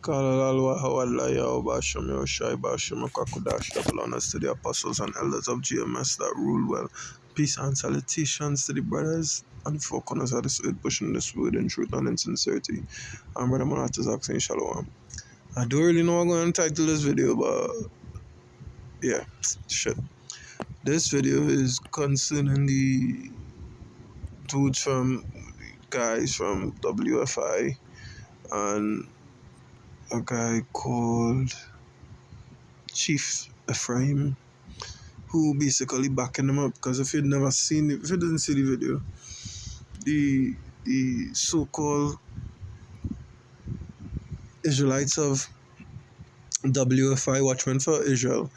Kalalwa Hawadlaya Basham Yoshai Basham Kakudash, double honors to the apostles and elders of GMS that rule well. Peace and salutations to the brothers and folk corners of this earth pushing this word in truth and in sincerity. I'm Brother Manatas asking Shalom. I don't really know what I'm going to title this video, but yeah, shit. This video is concerning the dudes from guys from WFI and a guy called Chief Ephraim, who basically backing them up. Because if you didn't see the video, the so-called Israelites of WFI, Watchmen for Israel,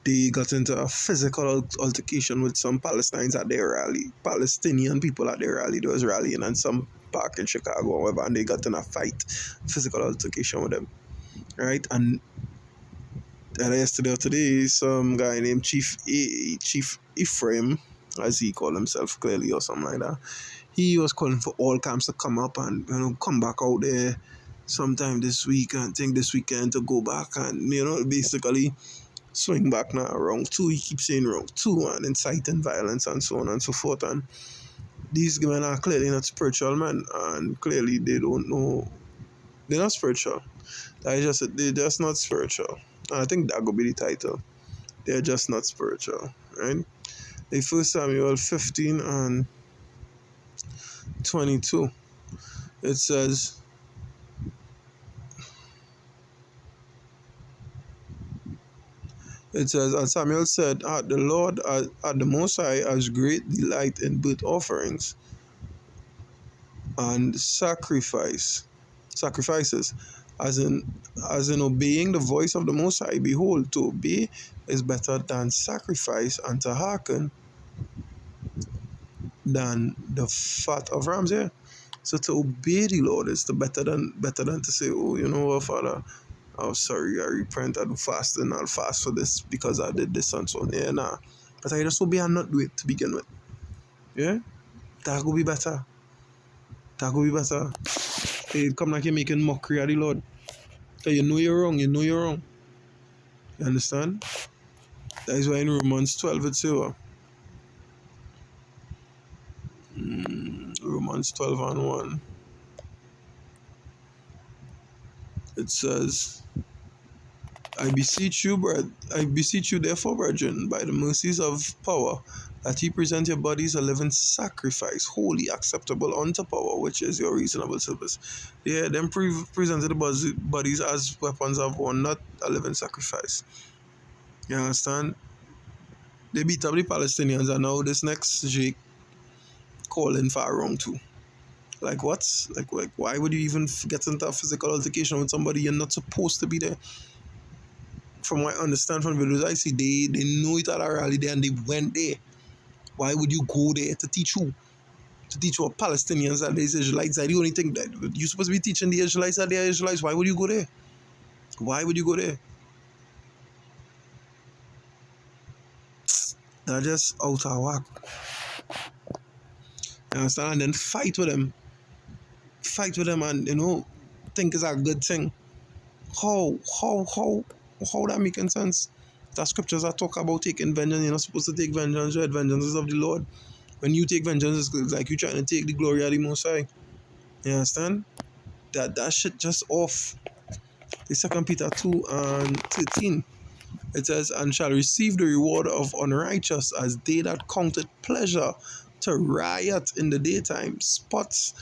they got into a physical altercation with some Palestinians at their rally. Palestinian people at their rally, they was rallying in some park in Chicago or whatever, and they got in a fight, physical altercation with them, right? And yesterday or today, some guy named Chief Ephraim, as he called himself clearly or something like that, he was calling for all camps to come up and come back out there sometime this week and think this weekend to go back and basically swing back now round two. He keeps saying round two and inciting violence and so on and so forth. And these men are clearly not spiritual, man, and clearly they don't know. They're not spiritual. They're just not spiritual. And I think that could be the title. They're just not spiritual, right? The 1 Samuel 15 and 22. It says, and Samuel said, the Lord, the Most High, has great delight in burnt offerings and sacrifices, as in obeying the voice of the Most High. Behold, to obey is better than sacrifice, and to hearken than the fat of rams. Yeah. So to obey the Lord is better than to say, oh, you know what, Father, oh, sorry, I repent, I do fasting, I'll fast for this because I did this and so on. Yeah, nah. But I just obey and not do it to begin with. Yeah? That could be better. That could be better. It come like you're making mockery of the Lord. So you know you're wrong, you You understand? That is why in Romans 12 it says, Romans 12 and 1, it says, I beseech you, therefore, brethren, by the mercies of power, that ye present your bodies a living sacrifice, holy, acceptable unto power, which is your reasonable service. Yeah, them presented the bodies as weapons of war, not a living sacrifice. You understand? They beat up the Palestinians, and now this next Jake calling for a round two. Like what? Like why would you even get into a physical altercation with somebody you're not supposed to be there? From what I understand from videos I see, they know it at a rally there and they went there. Why would you go there to teach who? To teach what Palestinians that these Israelites are the only thing that you're supposed to be teaching the Israelites that they are Israelites. Why would you go there? Why would you go there? They're just out of whack. You understand? And then fight with them. Fight with them and think it's a good thing. How that making sense? The scriptures that talk about taking vengeance. You're not supposed to take vengeance, right? Vengeance is of the Lord. When you take vengeance, it's like you're trying to take the glory of the Most High. You understand? That shit just off. The 2 Peter 2 and 13. It says, and shall receive the reward of unrighteous as they that counted pleasure to riot in the daytime. Spots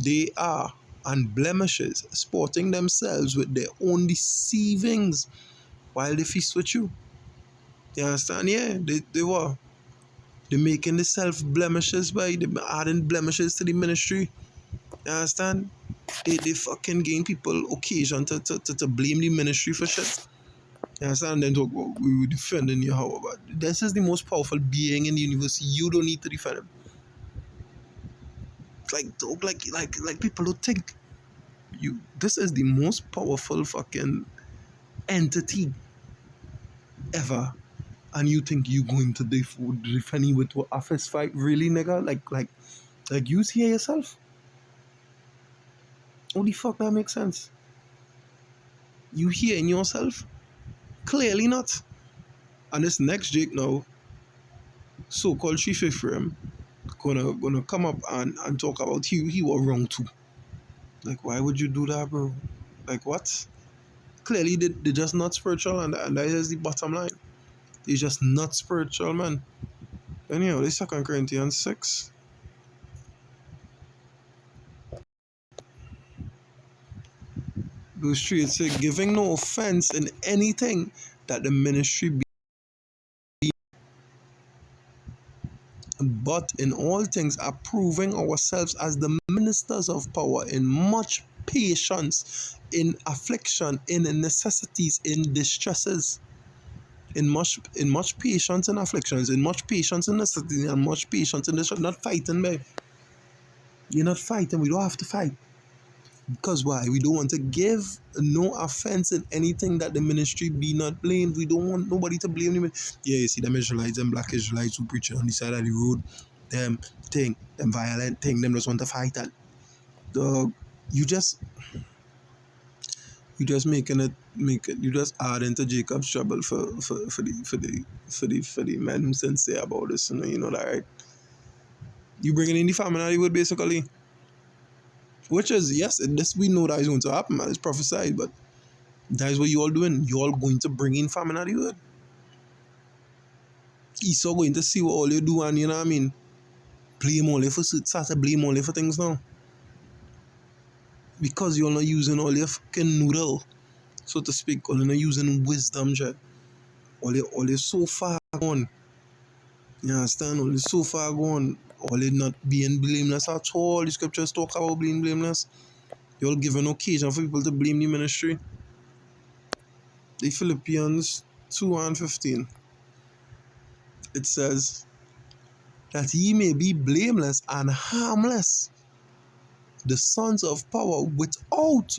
they are, and blemishes, sporting themselves with their own deceivings while they feast with you. You understand? Yeah, they were. They're making the self blemishes by adding blemishes to the ministry. You understand? They fucking gain people occasion to blame the ministry for shit. You understand? And then talk about we were defending Yahweh. But this is the most powerful being in the universe. You don't need to defend him. Like people don't think this is the most powerful fucking entity ever. And you think you going to defend him with a fist fight? Really, nigga? Like you see yourself? How the fuck that makes sense? You hearing yourself? Clearly not. And this next Jake now, so-called chief Ephraim, gonna come up and talk about he was wrong too. Like, why would you do that, bro? Like, what? Clearly they're just not spiritual, and that is the bottom line. They're just not spiritual, man. Anyhow, this 2 Corinthians 6. Verse 3, it says, giving no offense in anything that the ministry be, but in all things approving ourselves as the ministers of power in much patience, in affliction, in necessities, in distresses, in much patience and afflictions, in much patience and necessity, and much patience in distress. Not fighting, babe. You're not fighting. We don't have to fight. Because why? We don't want to give no offense in anything that the ministry be not blamed. We don't want nobody to blame them. Yeah, you see them Israelites, them black Israelites who preach on the side of the road, them violent thing, them just want to fight that. Dog, you just you just add into Jacob's trouble for the men who sincere about this, you know that, right? You bringing in the family wood basically. Which is, yes, this we know that is going to happen, man. It's prophesied, but that is what you all doing. You all going to bring in famine at the word. Esau going to see what all you do, and you know what I mean? Blame only for start to blame only for things now. Because you're not using all your fucking noodle, so to speak, or you're not using wisdom, Jet. All you so far gone. You understand? All you so far gone. All you not being blameless at all. The scriptures talk about being blameless. You're giving occasion for people to blame the ministry. The Philippians 2 and 15. It says, that ye may be blameless and harmless, the sons of power without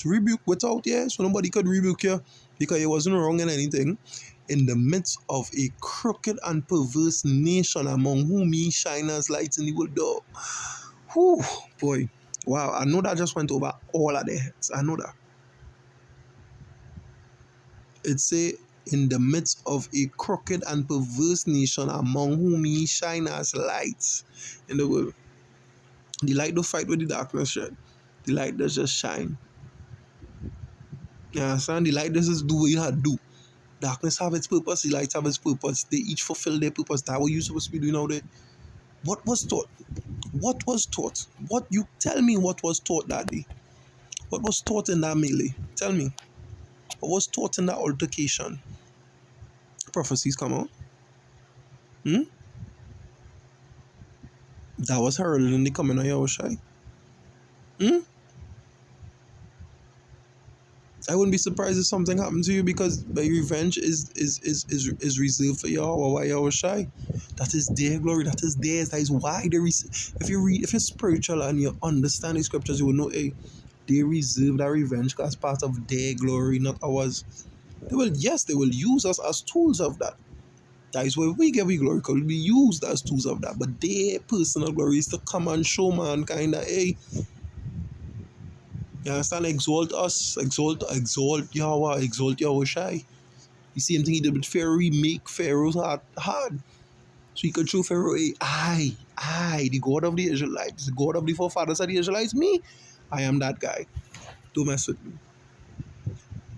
rebuke, so nobody could rebuke you because you wasn't wrong in anything, in the midst of a crooked and perverse nation, among whom ye shine as lights in the world. Whew, boy. Wow, I know that just went over all of their heads. I know that. It say, in the midst of a crooked and perverse nation, among whom ye shine as lights in the world. The light don't fight with the darkness, right? The light does just shine. You understand? The light does just do what you have to do. Darkness have its purpose, the light have its purpose. They each fulfill their purpose. That's what you're supposed to be doing out there. What was taught? What was taught? What you tell me what was taught that day? What was taught in that melee? Tell me. What was taught in that altercation? Prophecies come out. Hmm? That was heralded in the coming of Yahushua. Hmm? I wouldn't be surprised if something happened to you, because the revenge is reserved for Yahweh, Yahushua. That is their glory. That is theirs. That is why they if you're spiritual and you understand the scriptures, you will know, hey, they reserve that revenge as part of their glory, not ours. They will use us as tools of that. That is where we get we glory, because we'll be used as tools of that. But their personal glory is to come and show mankind that, hey, you understand? Exalt us, exalt Yahweh, exalt Yahushai. The same thing he did with Pharaoh. He make Pharaoh's heart hard. So he could show Pharaoh, hey, the God of the Israelites, the God of the forefathers of the Israelites, me, I am that guy. Don't mess with me.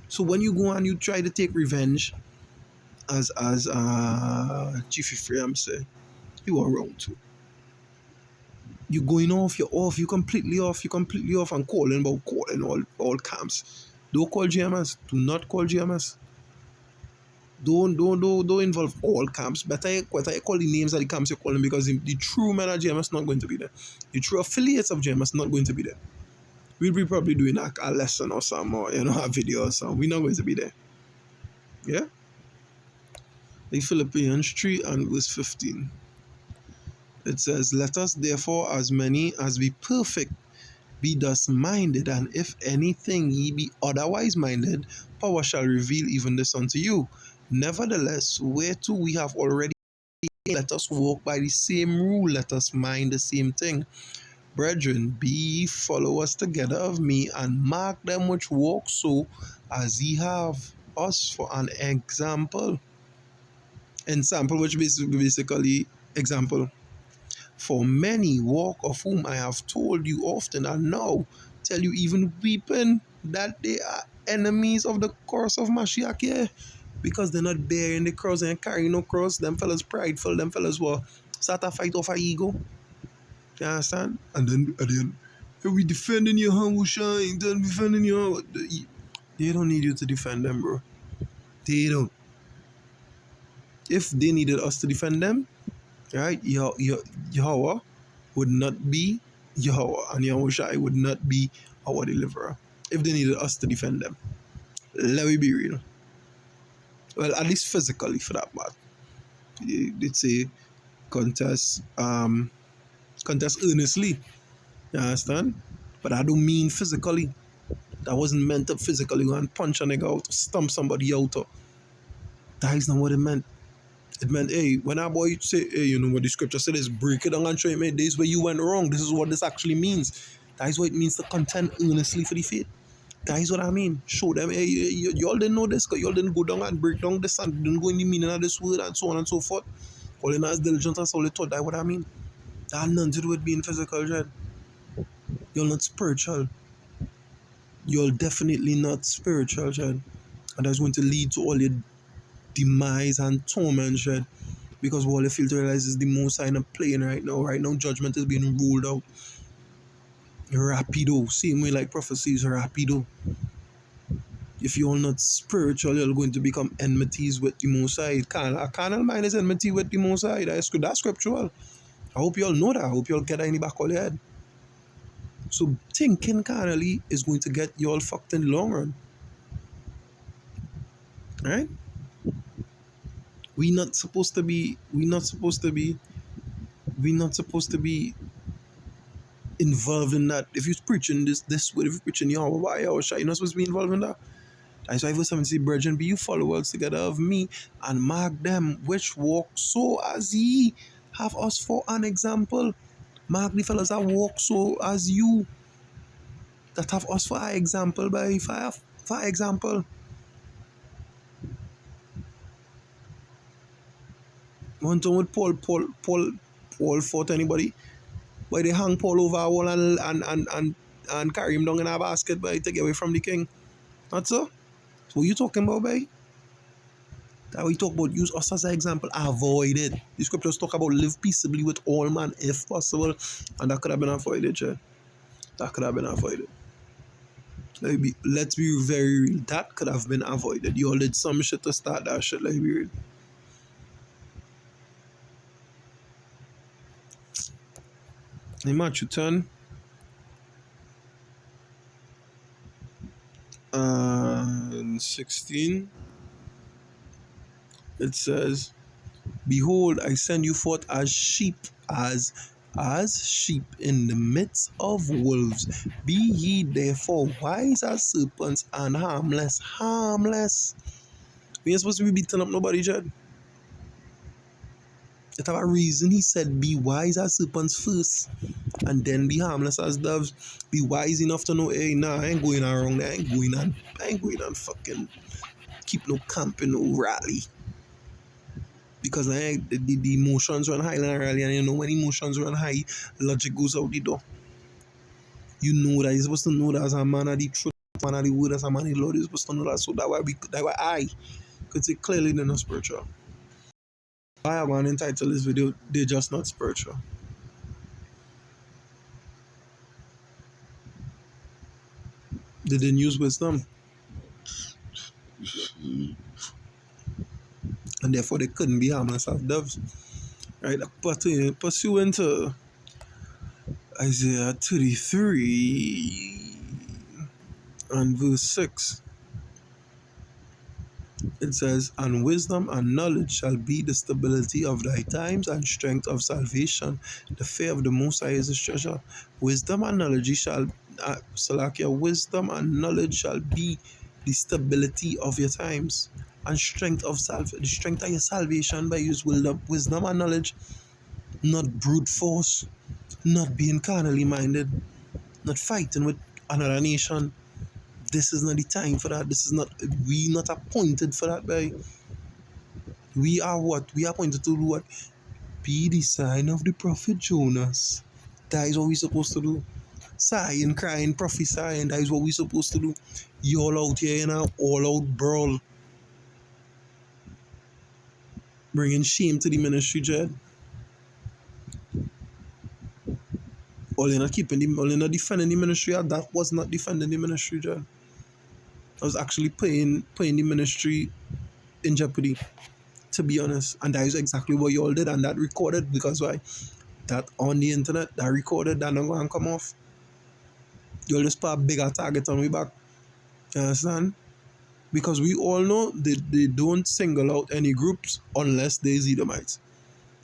So when you go and you try to take revenge, as Chief Ephraim said, you are wrong too. You're going off, you're completely off and calling all camps. Don't call GMS. Do not call GMS. Don't involve all camps. Better call the names of the camps you're calling, because the true men of GMS not going to be there. The true affiliates of GMS not going to be there. We'll be probably doing a lesson or some, or a video or something. We're not going to be there. Yeah? The Philippians 3 and verse 15. It says, let us therefore, as many as be perfect, be thus minded, and if anything ye be otherwise minded, power shall reveal even this unto you. Nevertheless, whereto we have already, let us walk by the same rule, let us mind the same thing. Brethren, be ye followers together of me, and mark them which walk so, as ye have us for an example. Ensample, which basically example. For many walk, of whom I have told you often, and now tell you even weeping, that they are enemies of the cross of Mashiach, yeah. Because they're not bearing the cross and carrying no cross. Them fellas prideful, them fellas will start a fight off a ego. You understand? And then at the end, "Hey, we defending your humble shine, then defending your." They don't need you to defend them, bro. They don't. If they needed us to defend them, right? Yahweh would not be Yahweh, and Yahushai would not be our deliverer if they needed us to defend them. Let me be real. Well, at least physically, for that matter. They'd say contest, contest earnestly. You understand? But I don't mean physically. That wasn't meant to physically go and punch a nigga out, or stomp somebody out. Or, that is not what it meant. It meant, hey, when our boy say, hey, you know what the scripture said is, break it down and show him, hey, this is where you went wrong. This is what this actually means. That is what it means to contend earnestly for the faith. That is what I mean. Show them, hey, y'all didn't know this, because y'all didn't go down and break down this and didn't go in the meaning of this word and so on and so forth. All in as diligent as all they taught. That's what I mean. That had nothing to do with being physical, Jed. You're not spiritual. You're definitely not spiritual, Jed. And that's going to lead to all your demise and torment, Jed. Because what you fail to realize is the most sign of playing right now. Right now, judgment is being ruled out. Rapido. Same way like prophecies, rapido. If you're not spiritual, you're going to become enmities with the Most High. A carnal mind is enmity with the Most High. That's scriptural. I hope you all know that. I hope you all get that in the back of your head. So thinking carnally is going to get you all fucked in the long run. Right? We're not supposed to be involved in that. If you're preaching this way, if you're preaching Yahweh, you're not supposed to be involved in that. That's why verse 7 says, brethren, be you followers together of me, and mark them which walk so, as ye have us for an example. Mark the fellows that walk so as you, that have us for our example, by for example. One time with Paul fought anybody. Why they hang Paul over a wall and carry him down in a basket by to get away from the king. Not so? So what you talking about, by? That we talk about, use us as an example, avoid it. The scriptures talk about live peaceably with all men if possible. And that could have been avoided, Chad. That could have been avoided. Let's be very real. That could have been avoided. You all did some shit to start that shit, let's be real. In Matthew 10 and 16, it says, behold, I send you forth as sheep, as sheep in the midst of wolves. Be ye therefore wise as serpents and harmless. We ain't supposed to be beating up nobody, Jed. It have a reason he said be wise as serpents first, and then be harmless as doves. Be wise enough to know, hey, nah, I ain't going around there. I ain't going on fucking keep no camp in no rally. Because the emotions run high in a rally, and you know when emotions run high, logic goes out the door. You know that you're supposed to know that as a man of the truth, man of the word, as a man of the Lord, you're supposed to know that. So that why I could say clearly they're not spiritual. I am going to entitle this video, they're just not spiritual. They didn't use wisdom. And therefore they couldn't be harmless as doves. Right? But pursuant to Isaiah 33 and verse 6, it says, and wisdom and knowledge shall be the stability of thy times and strength of salvation. The fear of the Most High is his treasure. Wisdom and knowledge wisdom and knowledge shall be the stability of your times and strength of the strength of your salvation by use wisdom and knowledge, not brute force. not being carnally minded, not fighting with another nation. This is not the time for that. This is not, we not appointed for that, boy. We are what? We are appointed to do what? Be the sign of the prophet Jonas. That is what we're supposed to do. Sighing, crying, prophesying. That is what we're supposed to do. You all out here in an all-out brawl. Bringing shame to the ministry, Jed. All you're not keeping the, all you're not defending the ministry. That was not defending the ministry, Jed. I was actually putting the ministry in jeopardy, to be honest. And that is exactly what you all did. And that recorded, because why? That on the internet, that recorded, that not going to come off. You'll just put a bigger target on me back. You understand? Because we all know they don't single out any groups unless there's Edomites.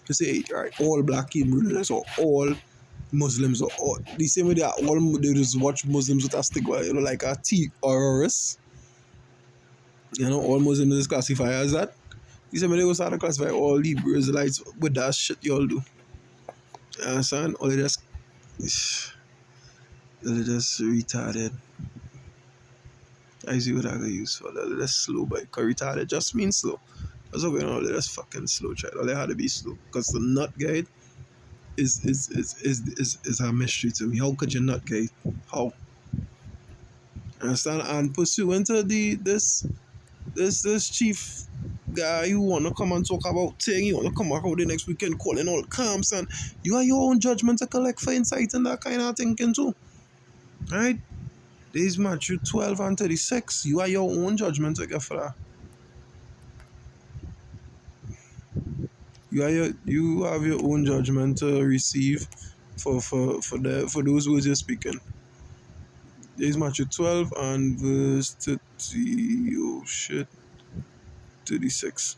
To say, right, all black Hebrews or all Muslims or all, the same way they are all, they just watch Muslims with a stigma, you know, like a T or a S. You know, all Muslims is classified as that. The same way they go start to classify all Hebrew Israelites with that shit you all do. You understand? All they just retarded. I see what I can use for that. That's slow, but retarded just means slow. That's what going on. That's fucking slow, child. All they had to be slow. Because the nut guide is a mystery to me. How could you not guide? How? Understand? And pursuant to this chief guy who wanna come and talk about thing, you wanna come back out the next weekend calling all camps, and you have your own judgment to collect for insight and that kind of thinking too. Right? These Matthew 12 and 36. You have your own judgment to get for that. You have your own judgment to receive for those words you're speaking. There's Matthew 12 and verse 30. Oh shit. 36.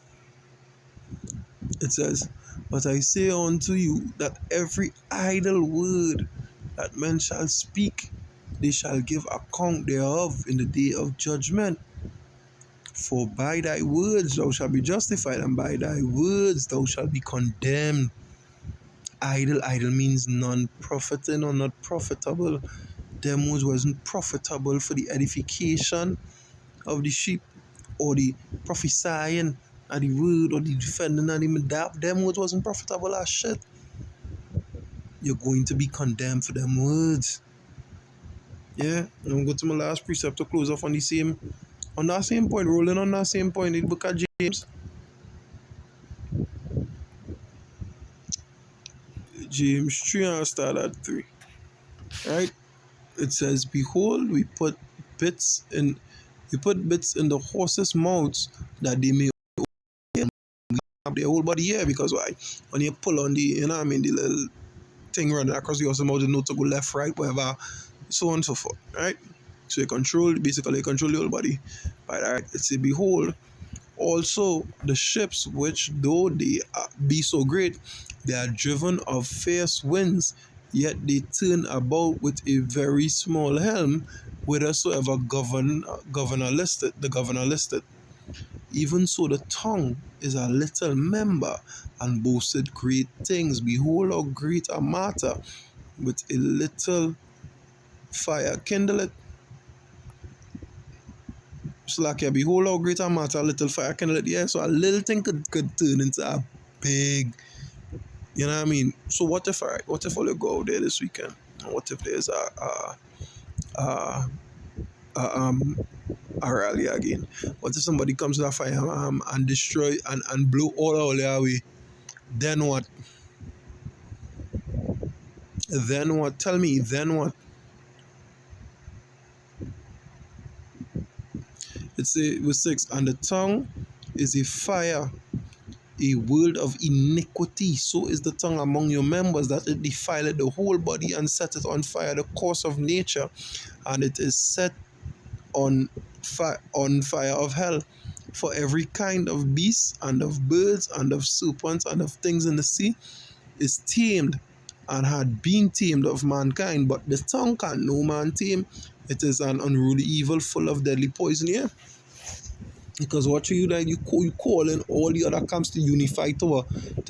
It says, "But I say unto you that every idle word that men shall speak, they shall give account thereof in the day of judgment. For by thy words thou shalt be justified, and by thy words thou shalt be condemned." Idle means non-profiting or not profitable. Them words wasn't profitable for the edification of the sheep, or the prophesying of the word, or the defending of the medap. Them words wasn't profitable as shit. You're going to be condemned for them words. Yeah, and I'm going to my last precept to close off on that same point, rolling on that same point in the book of James. James 3 and start at 3. Right? It says, "Behold, we put bits in the horses' mouths that they may have their whole body here." Because why? When you pull on the, the little thing running across the horse's mouth, you know to go left, right, whatever, so on and so forth. Right? So basically you control the whole body. Right? Alright. It says, "Behold, also the ships which though they be so great, they are driven of fierce winds, yet they turn about with a very small helm, whithersoever the governor listed. Even so the tongue is a little member, and boasted great things. Behold how great a matter with a little fire kindle it." So like, yeah, behold how great a matter a little fire kindle it. Yeah, so a little thing could turn into a big, you know what I mean? So what if all you go out there this weekend? What if there's a, a rally again? What if somebody comes to a fire and destroy and blow all the away? Then what? Then what? Tell me, then what? It's verse 6, "And the tongue is a fire, a world of iniquity. So is the tongue among your members, that it defileth the whole body, and setteth on fire the course of nature, and it is set on fire of hell. For every kind of beast, and of birds, and of serpents, and of things in the sea is tamed, and had been tamed of mankind. But the tongue can no man tame. It is an unruly evil, full of deadly poison." Yeah. Because what you like, you calling all the other camps to unify to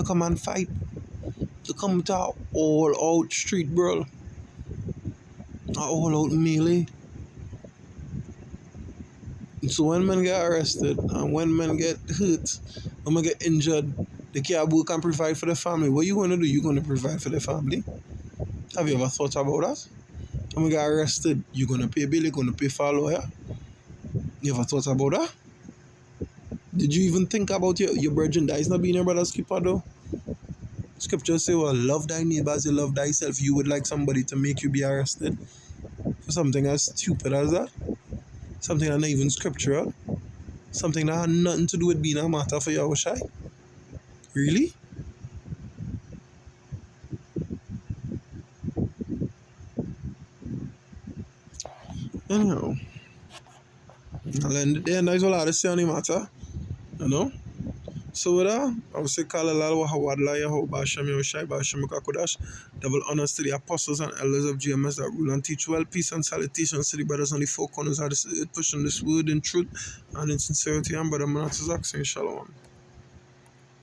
come and fight. to come to an all-out street brawl, an all-out melee. So when men get arrested and when men get hurt, when men get injured, they can't work and provide for the family. What you going to do? You're going to provide for the family. Have you ever thought about that? When we get arrested, you're going to pay bill, you're going to pay for a lawyer. You ever thought about that? Did you even think about your brethren that is not being your brother's keeper though? Scriptures say, well, love thy neighbor as you love thyself. You would like somebody to make you be arrested for something as stupid as that? Something that's not even scriptural? Something that had nothing to do with being a matter for Yahushai? Really? Anyhow, I'll end it there. That's all I have to say on the matter. You know? So with that, I would say Kalalal Wahawadla Yaho Basham Yahushai Basham Kakodash. Double honors to the apostles and elders of GMS that rule and teach well. Peace and salutations to the brothers on the four corners of this earth, pushing this word in truth and in sincerity. And Brother Manasseh saying Shalom.